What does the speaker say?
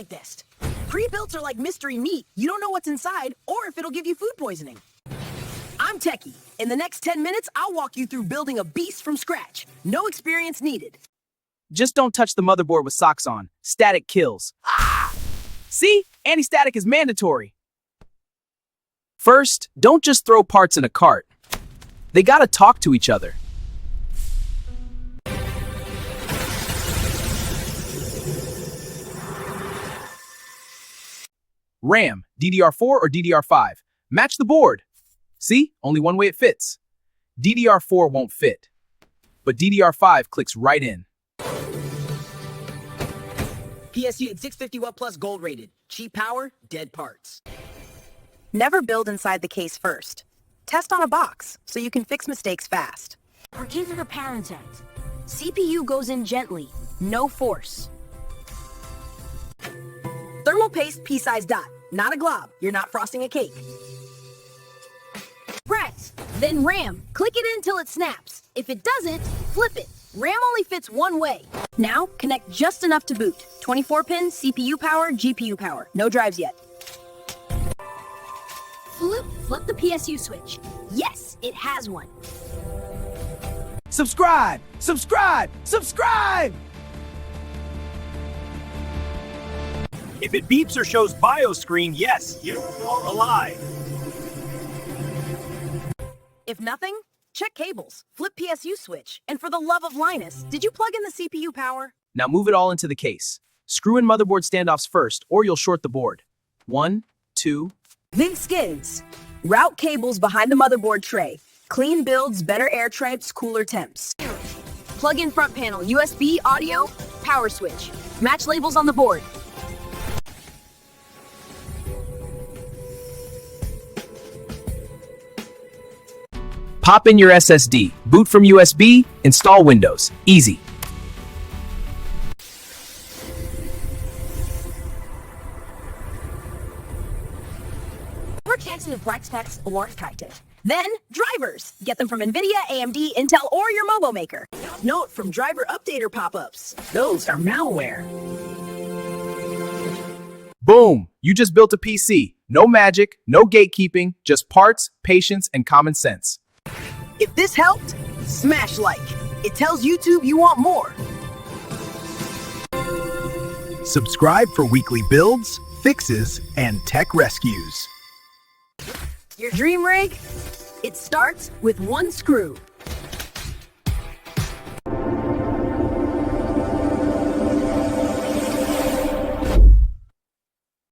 test. Pre-builts are like mystery meat. You don't know what's inside or if it'll give you food poisoning. I'm Techie. In the next 10 minutes, I'll walk you through building a beast from scratch. No experience needed. Just don't touch the motherboard with socks on. Static kills. Ah! See? Anti-static is mandatory. First, don't just throw parts in a cart. They gotta talk to each other. RAM, DDR4 or DDR5. Match the board. See? Only one way it fits. DDR4 won't fit, but DDR5 clicks right in. PSU at 650 watt plus gold rated. Cheap power, dead parts. Never build inside the case first. Test on a box so you can fix mistakes fast. For kids with a parent's act, CPU goes in gently, no force. Thermal paste pea-size dot, not a glob. You're not frosting a cake. Press, then RAM. Click it in till it snaps. If it doesn't, flip it. RAM only fits one way. Now, connect just enough to boot. 24-pin CPU power, GPU power. No drives yet. Flip the PSU switch. Yes, it has one. Subscribe! Subscribe! Subscribe! If it beeps or shows BIOS screen, yes, you're alive. If nothing, check cables. Flip PSU switch. And for the love of Linus, did you plug in the CPU power? Now move it all into the case. Screw in motherboard standoffs first, or you'll short the board. 1, 2... Vig Skins. Route cables behind the motherboard tray. Clean builds, better air tripes, cooler temps. Plug in front panel, USB, audio, power switch. Match labels on the board. Pop in your SSD, boot from USB, install Windows. Easy. Vortex and Flextex or Kitech. Then, drivers. Get them from NVIDIA, AMD, Intel, or your Mobo maker. Note from driver updater pop-ups. Those are malware. Boom! You just built a PC. No magic, no gatekeeping, just parts, patience, and common sense. If this helped, smash like. It tells YouTube you want more. Subscribe for weekly builds, fixes, and tech rescues. Your dream rig? It starts with one screw.